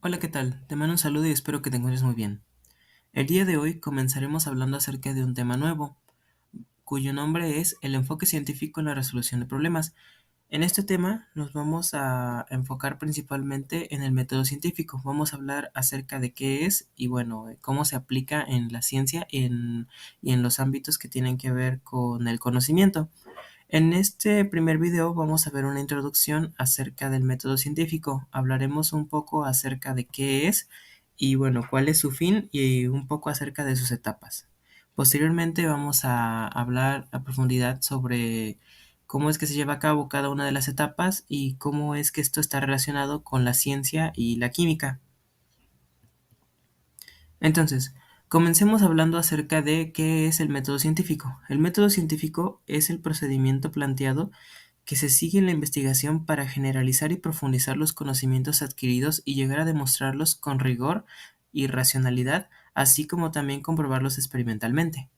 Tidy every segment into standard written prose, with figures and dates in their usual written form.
Hola, ¿qué tal? Te mando un saludo y espero que te encuentres muy bien. El día de hoy comenzaremos hablando acerca de un tema nuevo, cuyo nombre es el enfoque científico en la resolución de problemas. En este tema nos vamos a enfocar principalmente en el método científico. Vamos a hablar acerca de qué es y bueno, cómo se aplica en la ciencia y en los ámbitos que tienen que ver con el conocimiento. En este primer video vamos a ver una introducción acerca del método científico. Hablaremos un poco acerca de qué es y bueno, cuál es su fin y un poco acerca de sus etapas. Posteriormente vamos a hablar a profundidad sobre cómo es que se lleva a cabo cada una de las etapas y cómo es que esto está relacionado con la ciencia y la química. Entonces, comencemos hablando acerca de qué es el método científico. El método científico es el procedimiento planteado que se sigue en la investigación para generalizar y profundizar los conocimientos adquiridos y llegar a demostrarlos con rigor y racionalidad, así como también comprobarlos experimentalmente.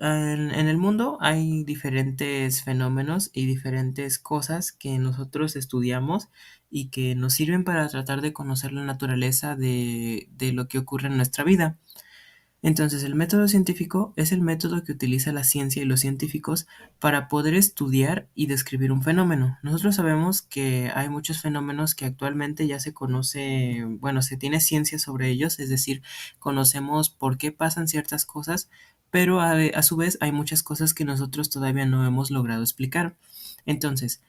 En el mundo hay diferentes fenómenos y diferentes cosas que nosotros estudiamos y que nos sirven para tratar de conocer la naturaleza de lo que ocurre en nuestra vida. Entonces, el método científico es el método que utiliza la ciencia y los científicos para poder estudiar y describir un fenómeno. Nosotros sabemos que hay muchos fenómenos que actualmente ya se conoce, bueno, se tiene ciencia sobre ellos, es decir, conocemos por qué pasan ciertas cosas, pero a su vez hay muchas cosas que nosotros todavía no hemos logrado explicar. Entonces,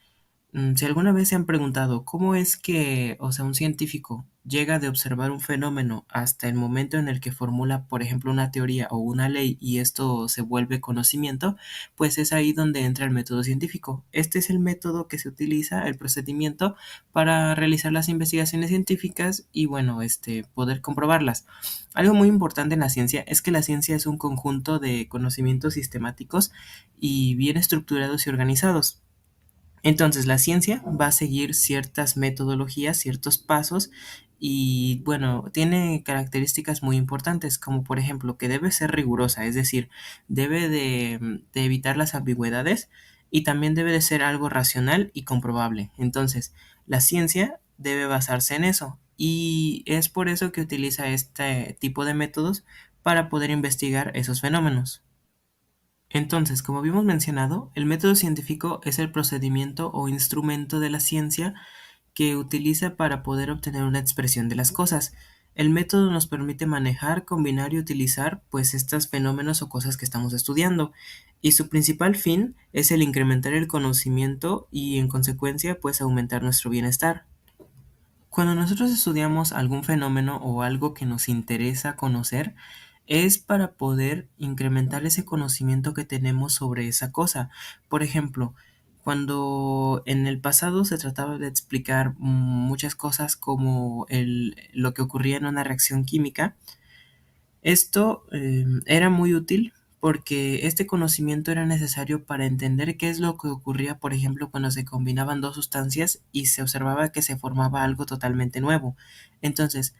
si alguna vez se han preguntado cómo es que, o sea, un científico llega de observar un fenómeno hasta el momento en el que formula, por ejemplo, una teoría o una ley y esto se vuelve conocimiento, pues es ahí donde entra el método científico. Este es el método que se utiliza, el procedimiento para realizar las investigaciones científicas y, bueno, poder comprobarlas. Algo muy importante en la ciencia es que la ciencia es un conjunto de conocimientos sistemáticos y bien estructurados y organizados. Entonces, la ciencia va a seguir ciertas metodologías, ciertos pasos y bueno, tiene características muy importantes, como por ejemplo que debe ser rigurosa, es decir, debe de evitar las ambigüedades y también debe de ser algo racional y comprobable. Entonces, la ciencia debe basarse en eso y es por eso que utiliza este tipo de métodos para poder investigar esos fenómenos. Entonces, como habíamos mencionado, el método científico es el procedimiento o instrumento de la ciencia que utiliza para poder obtener una expresión de las cosas. El método nos permite manejar, combinar y utilizar pues estos fenómenos o cosas que estamos estudiando. Y su principal fin es el incrementar el conocimiento y en consecuencia pues aumentar nuestro bienestar. Cuando nosotros estudiamos algún fenómeno o algo que nos interesa conocer, es para poder incrementar ese conocimiento que tenemos sobre esa cosa. Por ejemplo, cuando en el pasado se trataba de explicar muchas cosas como lo que ocurría en una reacción química, esto era muy útil porque este conocimiento era necesario para entender qué es lo que ocurría, por ejemplo, cuando se combinaban dos sustancias y se observaba que se formaba algo totalmente nuevo. Entonces,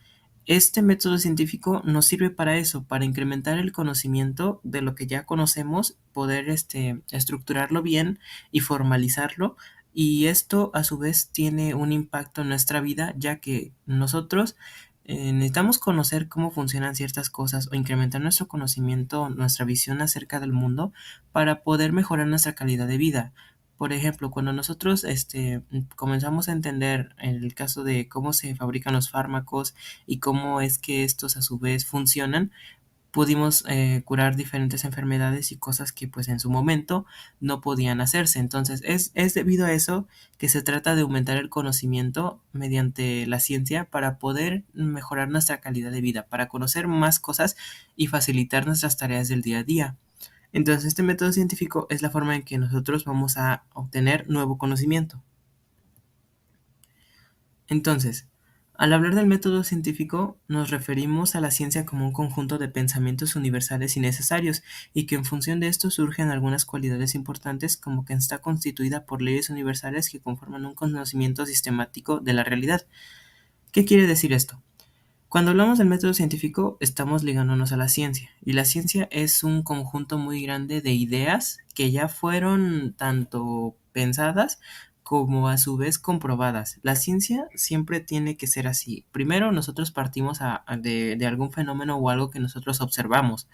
este método científico nos sirve para eso, para incrementar el conocimiento de lo que ya conocemos, poder estructurarlo bien y formalizarlo. Y esto a su vez tiene un impacto en nuestra vida, ya que nosotros necesitamos conocer cómo funcionan ciertas cosas o incrementar nuestro conocimiento, nuestra visión acerca del mundo para poder mejorar nuestra calidad de vida. Por ejemplo, cuando nosotros comenzamos a entender el caso de cómo se fabrican los fármacos y cómo es que estos a su vez funcionan, pudimos curar diferentes enfermedades y cosas que pues en su momento no podían hacerse. Entonces es debido a eso que se trata de aumentar el conocimiento mediante la ciencia para poder mejorar nuestra calidad de vida, para conocer más cosas y facilitar nuestras tareas del día a día. Entonces este método científico es la forma en que nosotros vamos a obtener nuevo conocimiento. Entonces, al hablar del método científico, nos referimos a la ciencia como un conjunto de pensamientos universales y necesarios, y que en función de esto surgen algunas cualidades importantes como que está constituida por leyes universales que conforman un conocimiento sistemático de la realidad. ¿Qué quiere decir esto? Cuando hablamos del método científico, estamos ligándonos a la ciencia, y la ciencia es un conjunto muy grande de ideas que ya fueron tanto pensadas como a su vez comprobadas. La ciencia siempre tiene que ser así. Primero nosotros partimos de algún fenómeno o algo que nosotros observamos.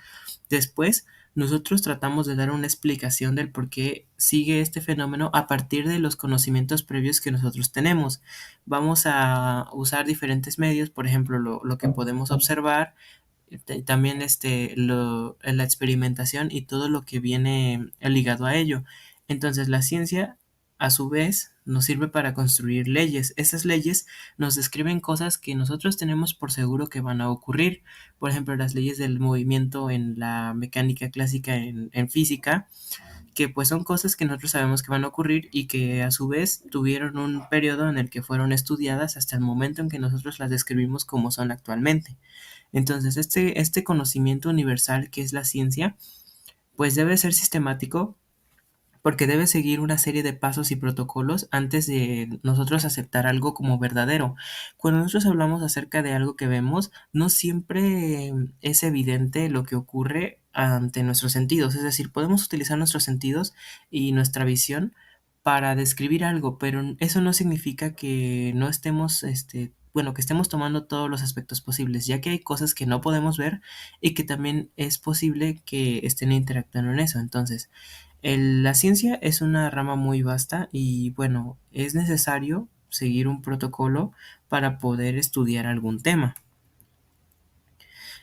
Después, nosotros tratamos de dar una explicación del por qué sigue este fenómeno a partir de los conocimientos previos que nosotros tenemos. Vamos a usar diferentes medios, por ejemplo, lo que podemos observar, también la experimentación y todo lo que viene ligado a ello. Entonces, la ciencia, a su vez, nos sirve para construir leyes. Esas leyes nos describen cosas que nosotros tenemos por seguro que van a ocurrir. Por ejemplo, las leyes del movimiento en la mecánica clásica en física, que pues son cosas que nosotros sabemos que van a ocurrir y que a su vez tuvieron un periodo en el que fueron estudiadas hasta el momento en que nosotros las describimos como son actualmente. Entonces, este conocimiento universal que es la ciencia, pues debe ser sistemático porque debe seguir una serie de pasos y protocolos antes de nosotros aceptar algo como verdadero. Cuando nosotros hablamos acerca de algo que vemos, no siempre es evidente lo que ocurre ante nuestros sentidos. Es decir, podemos utilizar nuestros sentidos y nuestra visión para describir algo, pero eso no significa que no estemos, bueno, que estemos tomando todos los aspectos posibles, ya que hay cosas que no podemos ver y que también es posible que estén interactuando en eso. Entonces, la ciencia es una rama muy vasta y bueno, es necesario seguir un protocolo para poder estudiar algún tema.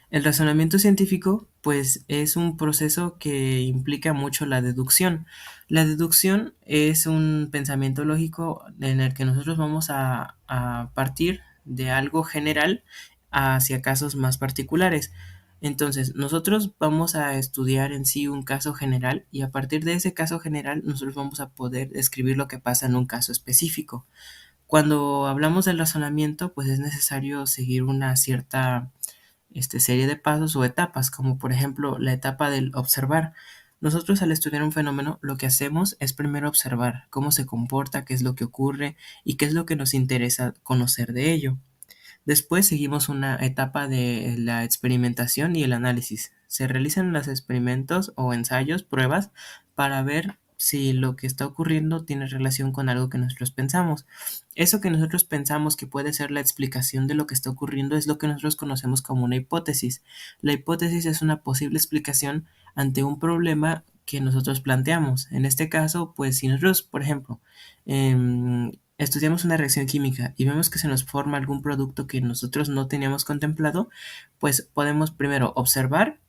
El razonamiento científico, pues, es un proceso que implica mucho la deducción. La deducción es un pensamiento lógico en el que nosotros vamos a partir de algo general hacia casos más particulares. Entonces, nosotros vamos a estudiar en sí un caso general y a partir de ese caso general nosotros vamos a poder describir lo que pasa en un caso específico. Cuando hablamos del razonamiento, pues es necesario seguir una cierta serie de pasos o etapas, como por ejemplo la etapa del observar. Nosotros al estudiar un fenómeno lo que hacemos es primero observar cómo se comporta, qué es lo que ocurre y qué es lo que nos interesa conocer de ello. Después seguimos una etapa de la experimentación y el análisis. Se realizan los experimentos o ensayos, pruebas, para ver si lo que está ocurriendo tiene relación con algo que nosotros pensamos. Eso que nosotros pensamos que puede ser la explicación de lo que está ocurriendo es lo que nosotros conocemos como una hipótesis. La hipótesis es una posible explicación ante un problema que nosotros planteamos. En este caso, pues si nosotros, por ejemplo, estudiamos una reacción química y vemos que se nos forma algún producto que nosotros no teníamos contemplado, pues podemos primero observar.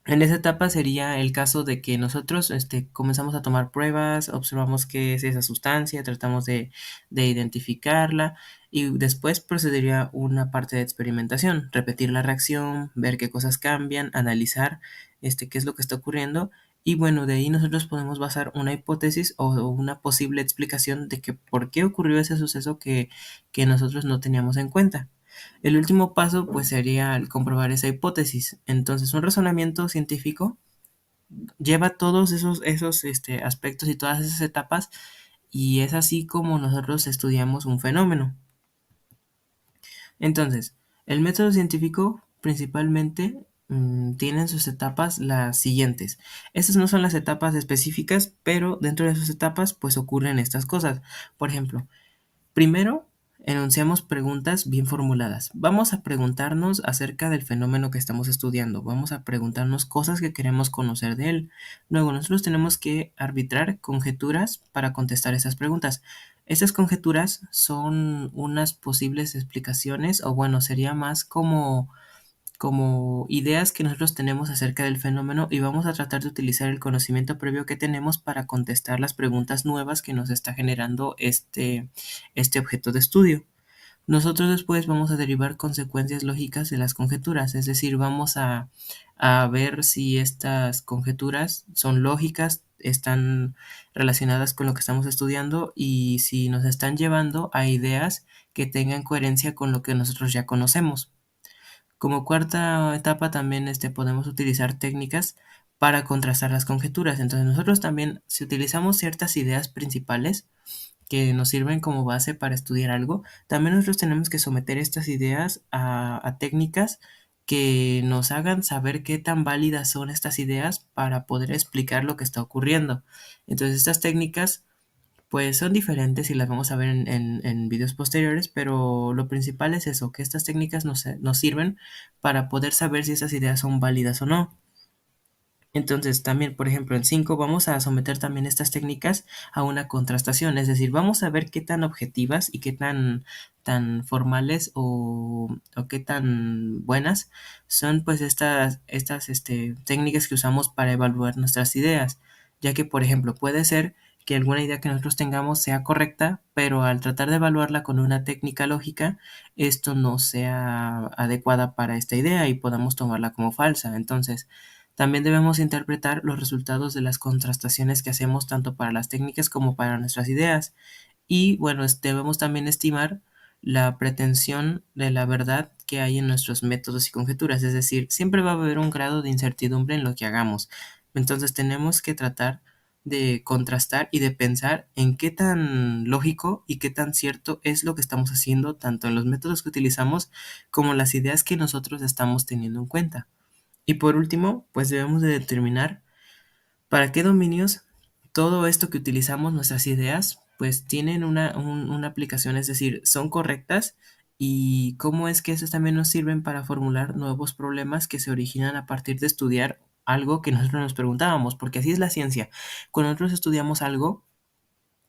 En esa etapa sería el caso de que nosotros comenzamos a tomar pruebas, observamos qué es esa sustancia, tratamos de identificarla y después procedería una parte de experimentación, repetir la reacción, ver qué cosas cambian, analizar qué es lo que está ocurriendo y bueno, de ahí nosotros podemos basar una hipótesis o una posible explicación de que por qué ocurrió ese suceso que nosotros no teníamos en cuenta. El último paso pues sería el comprobar esa hipótesis. Entonces, un razonamiento científico lleva todos esos aspectos y todas esas etapas y es así como nosotros estudiamos un fenómeno. Entonces, el método científico principalmente tiene en sus etapas las siguientes. Estas no son las etapas específicas, pero dentro de sus etapas pues ocurren estas cosas. Por ejemplo, primero, enunciamos preguntas bien formuladas. Vamos a preguntarnos acerca del fenómeno que estamos estudiando. Vamos a preguntarnos cosas que queremos conocer de él. Luego, nosotros tenemos que arbitrar conjeturas para contestar esas preguntas. Estas conjeturas son unas posibles explicaciones, o bueno, sería más como ideas que nosotros tenemos acerca del fenómeno y vamos a tratar de utilizar el conocimiento previo que tenemos para contestar las preguntas nuevas que nos está generando este objeto de estudio. Nosotros después vamos a derivar consecuencias lógicas de las conjeturas, es decir, vamos a ver si estas conjeturas son lógicas, están relacionadas con lo que estamos estudiando y si nos están llevando a ideas que tengan coherencia con lo que nosotros ya conocemos. Como cuarta etapa también podemos utilizar técnicas para contrastar las conjeturas. Entonces nosotros también, si utilizamos ciertas ideas principales que nos sirven como base para estudiar algo, también nosotros tenemos que someter estas ideas a técnicas que nos hagan saber qué tan válidas son estas ideas para poder explicar lo que está ocurriendo. Entonces estas técnicas Pues son diferentes y las vamos a ver en videos posteriores, pero lo principal es eso, que estas técnicas nos sirven para poder saber si esas ideas son válidas o no. Entonces, también, por ejemplo, en 5 vamos a someter también estas técnicas a una contrastación, es decir, vamos a ver qué tan objetivas y qué tan formales o qué tan buenas son pues estas técnicas que usamos para evaluar nuestras ideas, ya que, por ejemplo, puede ser que alguna idea que nosotros tengamos sea correcta, pero al tratar de evaluarla con una técnica lógica, esto no sea adecuada para esta idea y podamos tomarla como falsa. Entonces, también debemos interpretar los resultados de las contrastaciones que hacemos tanto para las técnicas como para nuestras ideas. Y bueno, debemos también estimar la pretensión de la verdad que hay en nuestros métodos y conjeturas, es decir, siempre va a haber un grado de incertidumbre en lo que hagamos. Entonces tenemos que tratar de contrastar y de pensar en qué tan lógico y qué tan cierto es lo que estamos haciendo, tanto en los métodos que utilizamos como las ideas que nosotros estamos teniendo en cuenta. Y por último, pues debemos de determinar para qué dominios todo esto que utilizamos, nuestras ideas, pues tienen una aplicación, es decir, son correctas y cómo es que esos también nos sirven para formular nuevos problemas que se originan a partir de estudiar algo que nosotros nos preguntábamos, porque así es la ciencia. Cuando nosotros estudiamos algo,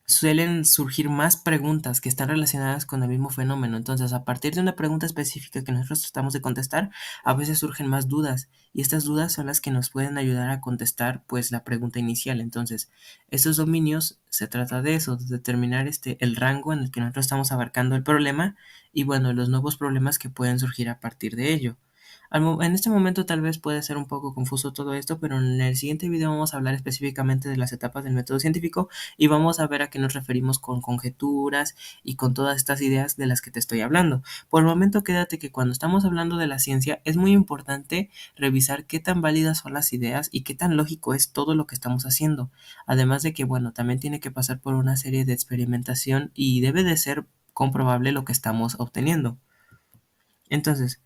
suelen surgir más preguntas que están relacionadas con el mismo fenómeno. Entonces, a partir de una pregunta específica que nosotros tratamos de contestar, a veces surgen más dudas y estas dudas son las que nos pueden ayudar a contestar pues la pregunta inicial. Entonces, estos dominios se trata de eso, de determinar el rango en el que nosotros estamos abarcando el problema y bueno, los nuevos problemas que pueden surgir a partir de ello. En este momento tal vez puede ser un poco confuso todo esto, pero en el siguiente video vamos a hablar específicamente de las etapas del método científico y vamos a ver a qué nos referimos con conjeturas y con todas estas ideas de las que te estoy hablando. Por el momento quédate que cuando estamos hablando de la ciencia es muy importante revisar qué tan válidas son las ideas y qué tan lógico es todo lo que estamos haciendo. Además de que, bueno, también tiene que pasar por una serie de experimentación y debe de ser comprobable lo que estamos obteniendo. Entonces,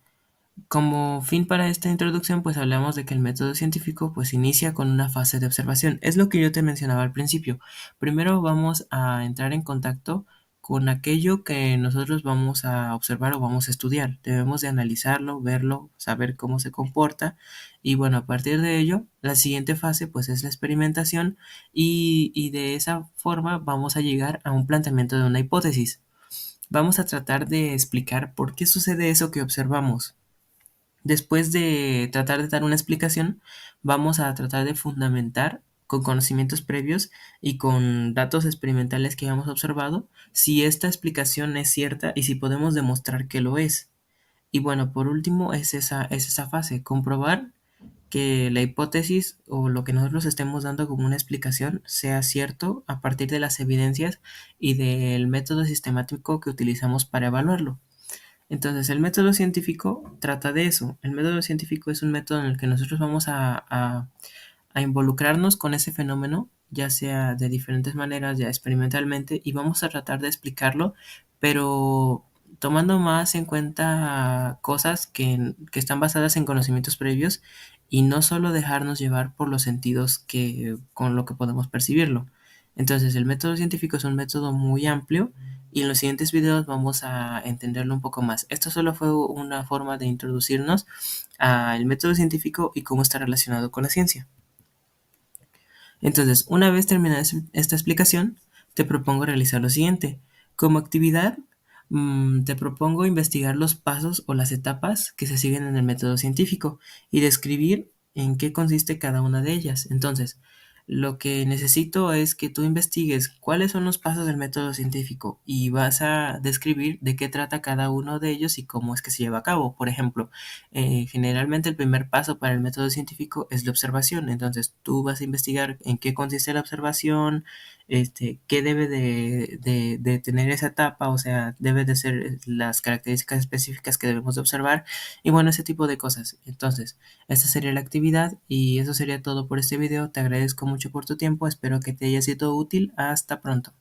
como fin para esta introducción, pues hablamos de que el método científico pues inicia con una fase de observación. Es lo que yo te mencionaba al principio. Primero vamos a entrar en contacto con aquello que nosotros vamos a observar o vamos a estudiar. Debemos de analizarlo, verlo, saber cómo se comporta y bueno, a partir de ello, la siguiente fase pues es la experimentación y de esa forma vamos a llegar a un planteamiento de una hipótesis. Vamos a tratar de explicar por qué sucede eso que observamos. Después de tratar de dar una explicación, vamos a tratar de fundamentar con conocimientos previos y con datos experimentales que hemos observado si esta explicación es cierta y si podemos demostrar que lo es. Y bueno, por último es esa fase, comprobar que la hipótesis o lo que nosotros estemos dando como una explicación sea cierto a partir de las evidencias y del método sistemático que utilizamos para evaluarlo. Entonces, el método científico trata de eso. El método científico es un método en el que nosotros vamos a involucrarnos con ese fenómeno, ya sea de diferentes maneras, ya experimentalmente, y vamos a tratar de explicarlo, pero tomando más en cuenta cosas que están basadas en conocimientos previos y no solo dejarnos llevar por los sentidos con lo que podemos percibirlo. Entonces, el método científico es un método muy amplio y en los siguientes videos vamos a entenderlo un poco más. Esto solo fue una forma de introducirnos al método científico y cómo está relacionado con la ciencia. Entonces, una vez terminada esta explicación, te propongo realizar lo siguiente. Como actividad, te propongo investigar los pasos o las etapas que se siguen en el método científico y describir en qué consiste cada una de ellas. Entonces, lo que necesito es que tú investigues cuáles son los pasos del método científico y vas a describir de qué trata cada uno de ellos y cómo es que se lleva a cabo. Por ejemplo, generalmente el primer paso para el método científico es la observación. Entonces tú vas a investigar en qué consiste la observación, qué debe de tener esa etapa, o sea, debe de ser las características específicas que debemos de observar y bueno, ese tipo de cosas. Entonces, esta sería la actividad y eso sería todo por este video. Te agradezco mucho por tu tiempo, espero que te haya sido útil. Hasta pronto.